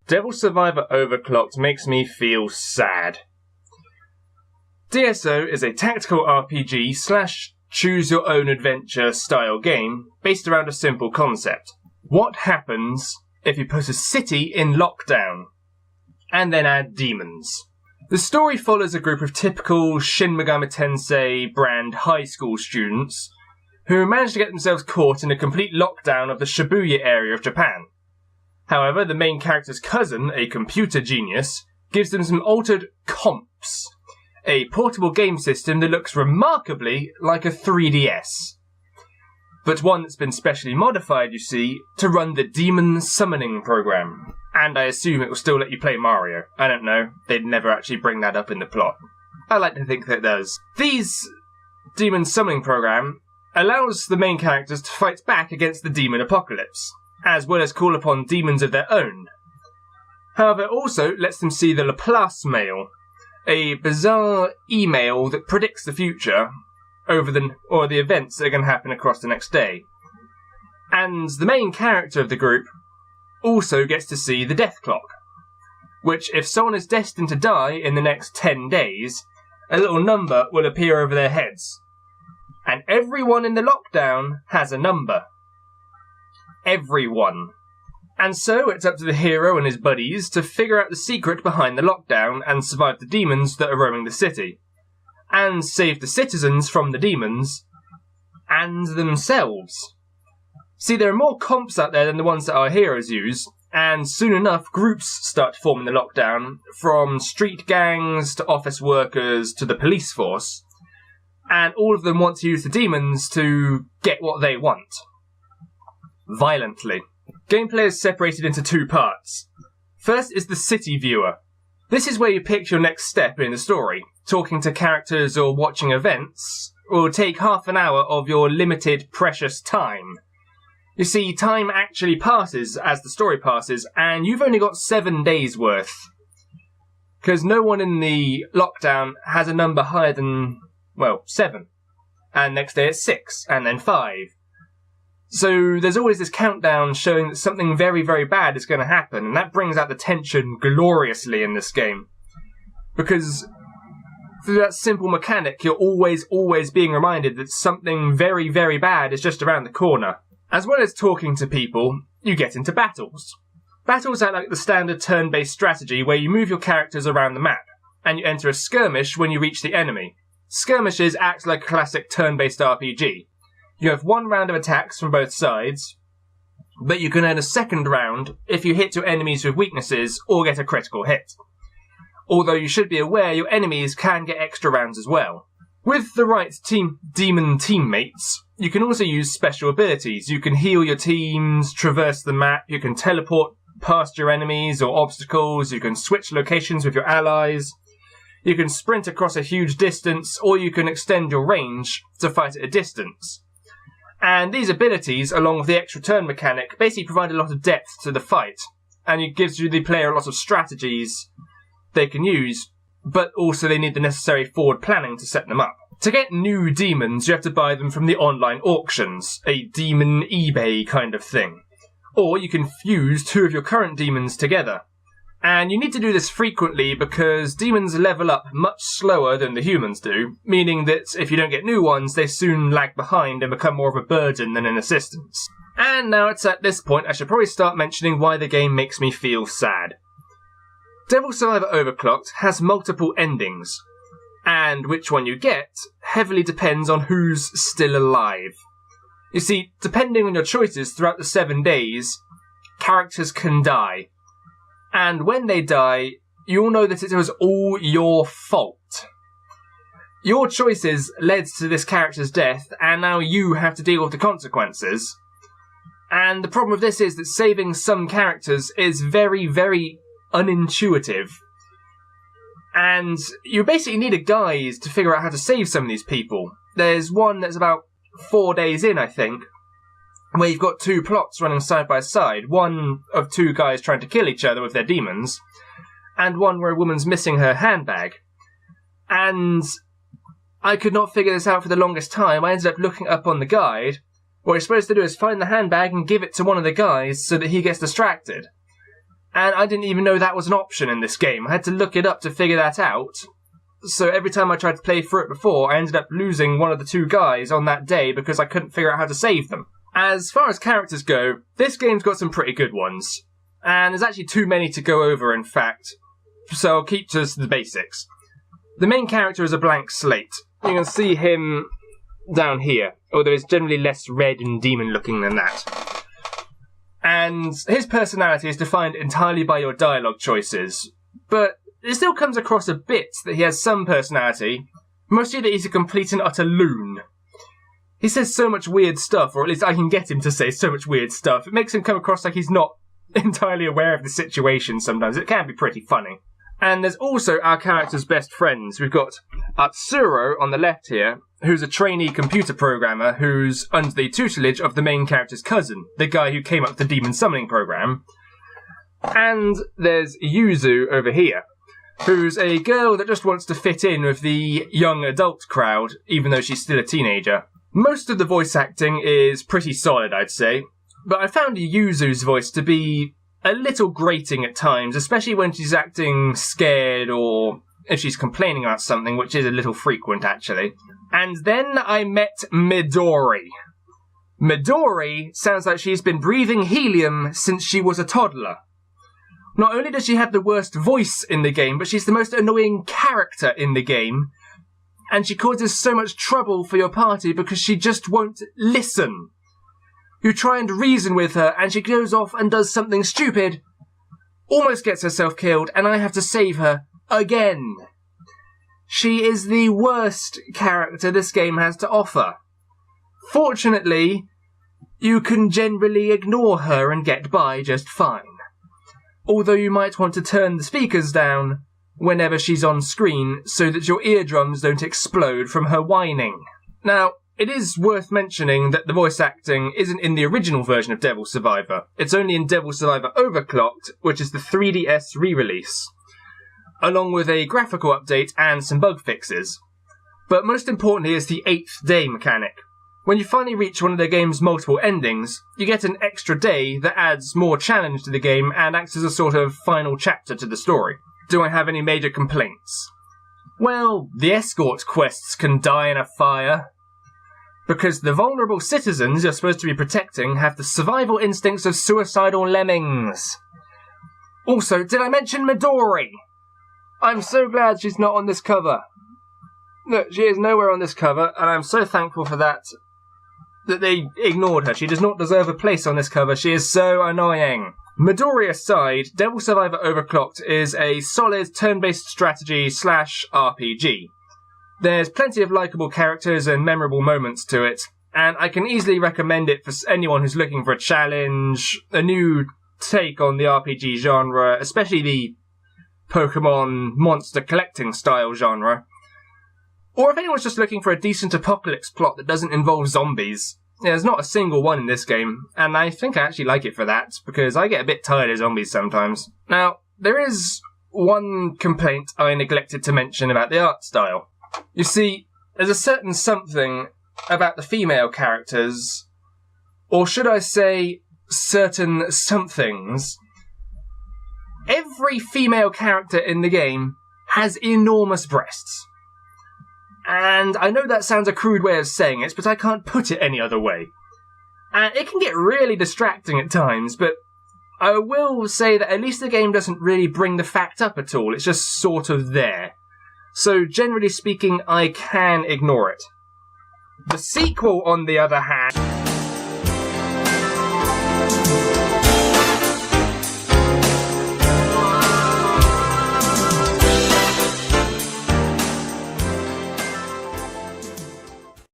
Devil Survivor Overclocked makes me feel sad. DSO is a tactical RPG / choose-your-own-adventure style game based around a simple concept. What happens if you put a city in lockdown and then add demons? The story follows a group of typical Shin Megami Tensei brand high school students who manage to get themselves caught in a complete lockdown of the Shibuya area of Japan. However, the main character's cousin, a computer genius, gives them some altered comps, a portable game system that looks remarkably like a 3DS. But one that's been specially modified, you see, to run the demon summoning program. And I assume it will still let you play Mario. I don't know, they'd never actually bring that up in the plot. I like to think that it does. These demon summoning program allows the main characters to fight back against the demon apocalypse, as well as call upon demons of their own. However, it also lets them see the Laplace mail, a bizarre email that predicts the future over the events that are going to happen across the next day. And the main character of the group also gets to see the death clock, which if someone is destined to die in the next 10 days, a little number will appear over their heads. And everyone in the lockdown has a number. Everyone. And so it's up to the hero and his buddies to figure out the secret behind the lockdown and survive the demons that are roaming the city. And save the citizens from the demons and themselves. See, there are more comps out there than the ones that our heroes use, and soon enough groups start to form in the lockdown, from street gangs to office workers to the police force, and all of them want to use the demons to get what they want. Violently. Gameplay is separated into two parts. First is the city viewer. This is where you pick your next step in the story. Talking to characters or watching events will take half an hour of your limited, precious time. You see, time actually passes as the story passes, and you've only got 7 days worth. Because no one in the lockdown has a number higher than, 7. And next day it's 6, and then 5. So there's always this countdown showing that something very, very bad is going to happen, and that brings out the tension gloriously in this game. Because through that simple mechanic, you're always being reminded that something very, very bad is just around the corner. As well as talking to people, you get into battles. Battles are like the standard turn-based strategy where you move your characters around the map, and you enter a skirmish when you reach the enemy. Skirmishes act like a classic turn-based RPG. You have one round of attacks from both sides, but you can earn a second round if you hit your enemies with weaknesses or get a critical hit. Although you should be aware your enemies can get extra rounds as well. With the right demon teammates, you can also use special abilities. You can heal your teams, traverse the map, you can teleport past your enemies or obstacles, you can switch locations with your allies, you can sprint across a huge distance, or you can extend your range to fight at a distance. And these abilities, along with the extra turn mechanic, basically provide a lot of depth to the fight, and it gives you the player a lot of strategies they can use, but also they need the necessary forward planning to set them up. To get new demons, you have to buy them from the online auctions, a demon eBay kind of thing. Or you can fuse two of your current demons together. And you need to do this frequently because demons level up much slower than the humans do, meaning that if you don't get new ones, they soon lag behind and become more of a burden than an assistance. And now it's at this point I should probably start mentioning why the game makes me feel sad. Devil Survivor Overclocked has multiple endings, and which one you get heavily depends on who's still alive. You see, depending on your choices throughout the 7 days, characters can die. And when they die, you'll know that it was all your fault. Your choices led to this character's death, and now you have to deal with the consequences. And the problem with this is that saving some characters is very, very unintuitive. And you basically need a guide to figure out how to save some of these people. There's one that's about 4 days in, I think, where you've got two plots running side by side. One of two guys trying to kill each other with their demons, and one where a woman's missing her handbag. And I could not figure this out for the longest time. I ended up looking up on the guide. What you're supposed to do is find the handbag and give it to one of the guys so that he gets distracted. And I didn't even know that was an option in this game. I had to look it up to figure that out. So every time I tried to play through it before, I ended up losing one of the two guys on that day because I couldn't figure out how to save them. As far as characters go, this game's got some pretty good ones. And there's actually too many to go over, in fact. So I'll keep to the basics. The main character is a blank slate. You can see him down here, although he's generally less red and demon-looking than that. And his personality is defined entirely by your dialogue choices, but it still comes across a bit that he has some personality, mostly that he's a complete and utter loon. He says so much weird stuff, or at least I can get him to say so much weird stuff. It makes him come across like he's not entirely aware of the situation sometimes. It can be pretty funny. And there's also our character's best friends. We've got Atsuro on the left here, who's a trainee computer programmer who's under the tutelage of the main character's cousin, the guy who came up with the demon summoning program. And there's Yuzu over here, who's a girl that just wants to fit in with the young adult crowd, even though she's still a teenager. Most of the voice acting is pretty solid, I'd say, but I found Yuzu's voice to be a little grating at times, especially when she's acting scared or if she's complaining about something, which is a little frequent, actually. And then I met Midori. Midori sounds like she's been breathing helium since she was a toddler. Not only does she have the worst voice in the game, but she's the most annoying character in the game. And she causes so much trouble for your party because she just won't listen. You try and reason with her, and she goes off and does something stupid, almost gets herself killed, and I have to save her again. She is the worst character this game has to offer. Fortunately, you can generally ignore her and get by just fine. Although you might want to turn the speakers down whenever she's on screen so that your eardrums don't explode from her whining. Now, it is worth mentioning that the voice acting isn't in the original version of Devil Survivor. It's only in Devil Survivor Overclocked, which is the 3DS re-release, along with a graphical update and some bug fixes. But most importantly is the 8th day mechanic. When you finally reach one of the game's multiple endings, you get an extra day that adds more challenge to the game and acts as a sort of final chapter to the story. Do I have any major complaints? Well, the escort quests can die in a fire, because the vulnerable citizens you're supposed to be protecting have the survival instincts of suicidal lemmings. Also, did I mention Midori? I'm so glad she's not on this cover. Look, she is nowhere on this cover, and I'm so thankful for that they ignored her. She does not deserve a place on this cover. She is so annoying. Midori aside, Devil Survivor Overclocked is a solid turn-based strategy / RPG. There's plenty of likeable characters and memorable moments to it, and I can easily recommend it for anyone who's looking for a challenge, a new take on the RPG genre, especially the Pokemon monster collecting style genre. Or if anyone's just looking for a decent apocalypse plot that doesn't involve zombies. Yeah, there's not a single one in this game, and I think I actually like it for that, because I get a bit tired of zombies sometimes. Now, there is one complaint I neglected to mention about the art style. You see, there's a certain something about the female characters, or should I say, certain somethings. Every female character in the game has enormous breasts. And I know that sounds a crude way of saying it, but I can't put it any other way. And it can get really distracting at times, but I will say that at least the game doesn't really bring the fact up at all, it's just sort of there. So generally speaking, I can ignore it. The sequel, on the other hand...